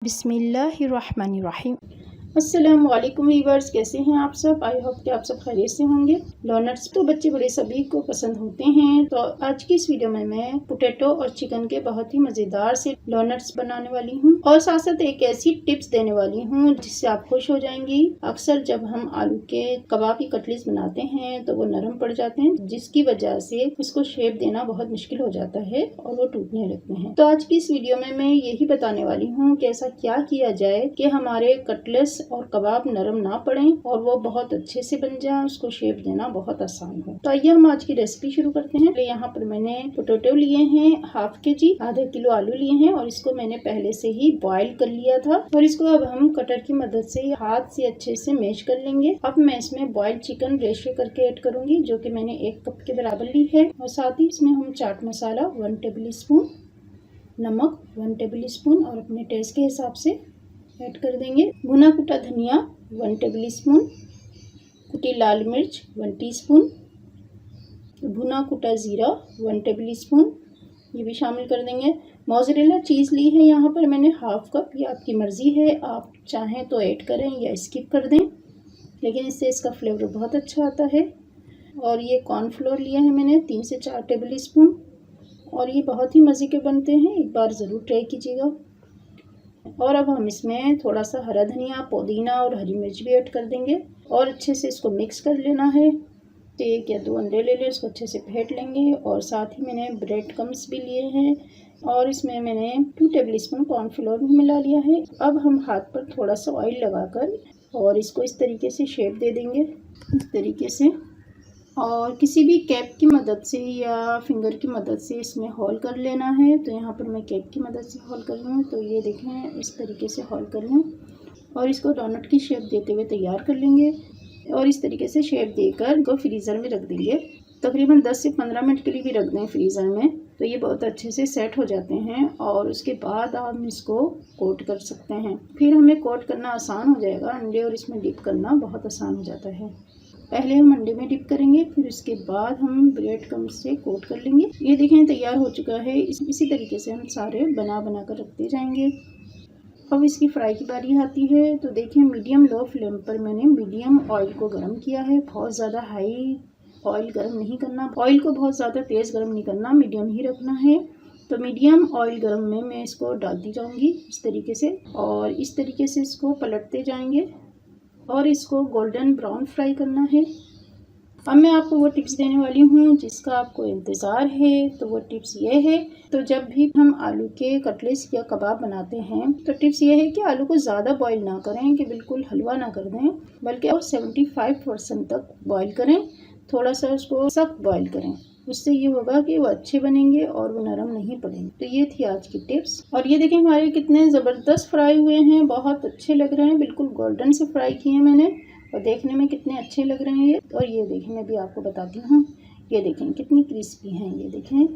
बिस्मिल्लाहिर्रहमानिर्रहीम। अस्सलाम वालेकुम वीवर्स, कैसे हैं आप सब? आई होप कि आप सब खैरियत से होंगे। डोनट्स तो बच्चे बड़े सभी को पसंद होते हैं। तो आज की इस वीडियो में मैं पोटैटो और चिकन के बहुत ही मज़ेदार से डोनट्स बनाने वाली हूँ और साथ साथ एक ऐसी टिप्स देने वाली हूँ जिससे आप खुश हो जाएंगी। अक्सर जब हम आलू के कबाब की कटलेट्स बनाते हैं तो वो नरम पड़ जाते हैं, जिसकी वजह से उसको शेप देना बहुत मुश्किल हो जाता है और वो टूटने लगते हैं। तो आज की इस वीडियो में मैं यही बताने वाली हूँ कि ऐसा क्या किया जाए कि हमारे कटलेट्स और कबाब नरम ना पड़े और वो बहुत अच्छे से बन जाए, उसको शेप देना बहुत आसान हो। तो आइए हम आज की रेसिपी शुरू करते हैं। तो यहाँ पर मैंने पोटैटो लिए हैं हाफ kg, आधा किलो आलू लिए हैं और इसको मैंने पहले से ही बॉईल कर लिया था और इसको अब हम कटर की मदद से हाथ से अच्छे से मैश कर लेंगे। अब मैं इसमें बॉइल्ड चिकन रेशो करके ऐड करूंगी, जो कि मैंने 1 कप के बराबर ली है और साथ ही इसमें हम चाट मसाला 1 टेबल स्पून, नमक 1 टेबल स्पून और अपने टेस्ट के हिसाब से ऐड कर देंगे। भुना कुटा धनिया 1 टेबल स्पून, कुटी लाल मिर्च 1 टीस्पून, भुना कुटा जीरा 1 टेबल स्पून, ये भी शामिल कर देंगे। मोज़रेला चीज़ ली है यहाँ पर मैंने हाफ कप, ये आपकी मर्ज़ी है, आप चाहें तो ऐड करें या स्किप कर दें, लेकिन इससे इसका फ्लेवर बहुत अच्छा आता है। और ये कॉर्नफ्लोर लिया है मैंने 3 से 4 टेबल स्पून और ये बहुत ही मज़े के बनते हैं, एक बार ज़रूर ट्राई कीजिएगा। और अब हम इसमें थोड़ा सा हरा धनिया, पुदीना और हरी मिर्च भी ऐड कर देंगे और अच्छे से इसको मिक्स कर लेना है। 1 या 2 अंडे ले लें, इसको अच्छे से फेंट लेंगे और साथ ही मैंने ब्रेड क्रम्स भी लिए हैं और इसमें मैंने 2 टेबल स्पून कॉर्नफ्लोर भी मिला लिया है। अब हम हाथ पर थोड़ा सा ऑयल लगाकर और इसको इस तरीके से शेप दे देंगे, इस तरीके से, और किसी भी कैप की मदद से या फिंगर की मदद से इसमें होल कर लेना है। तो यहाँ पर मैं कैप की मदद से होल कर रही हूँ, तो ये देखें इस तरीके से होल कर लें और इसको डोनट की शेप देते हुए तैयार कर लेंगे और इस तरीके से शेप देकर इनको फ्रीज़र में रख देंगे। तकरीबन 10 से 15 मिनट के लिए भी रख दें फ्रीज़र में, तो ये बहुत अच्छे से सेट हो जाते हैं और उसके बाद हम इसको कोट कर सकते हैं। फिर हमें कोट करना आसान हो जाएगा, अंडे और इसमें डिप करना बहुत आसान हो जाता है। पहले हम अंडे में डिप करेंगे, फिर उसके बाद हम ब्रेड क्रम्स से कोट कर लेंगे। ये देखें तैयार हो चुका है। इसी तरीके से हम सारे बना कर रखते जाएंगे। अब इसकी फ्राई की बारी आती है, तो देखें मीडियम लो फ्लेम पर मैंने मीडियम ऑयल को गर्म किया है। बहुत ज़्यादा हाई ऑयल गर्म नहीं करना, ऑयल को बहुत ज़्यादा तेज़ गर्म नहीं करना, मीडियम ही रखना है। तो मीडियम ऑयल गर्म में मैं इसको डालती जाऊँगी इस तरीके से और इस तरीके से इसको पलटते जाएंगे और इसको गोल्डन ब्राउन फ्राई करना है। अब मैं आपको वो टिप्स देने वाली हूँ जिसका आपको इंतज़ार है। तो वो टिप्स ये है, तो जब भी हम आलू के कटलेट्स या कबाब बनाते हैं तो टिप्स ये है कि आलू को ज़्यादा बॉईल ना करें, कि बिल्कुल हलवा ना कर दें, बल्कि और 75% तक बॉईल करें, थोड़ा सा उसको सख्त बॉईल करें। उससे ये होगा कि वो अच्छे बनेंगे और वो नरम नहीं पड़ेंगे। तो ये थी आज की टिप्स और ये देखें हमारे कितने ज़बरदस्त फ्राई हुए हैं, बहुत अच्छे लग रहे हैं, बिल्कुल गोल्डन से फ्राई किए हैं मैंने और देखने में कितने अच्छे लग रहे हैं ये। और ये देखें, मैं भी आपको बताती हूँ, ये देखें कितनी क्रिस्पी हैं, ये देखें।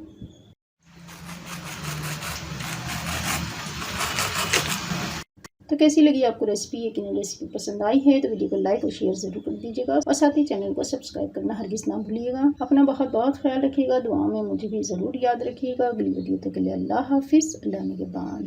तो कैसी लगी आपको रेसिपी? ये कि रेसिपी पसंद आई है तो वीडियो को लाइक और शेयर ज़रूर कर दीजिएगा और साथ ही चैनल को सब्सक्राइब करना हरगिज़ ना भूलिएगा। अपना बहुत बहुत ख्याल रखिएगा, दुआओं में मुझे भी ज़रूर याद रखिएगा। अगली वीडियो तक के लिए अल्लाह हाफिज़, अल्लाह निगहबान।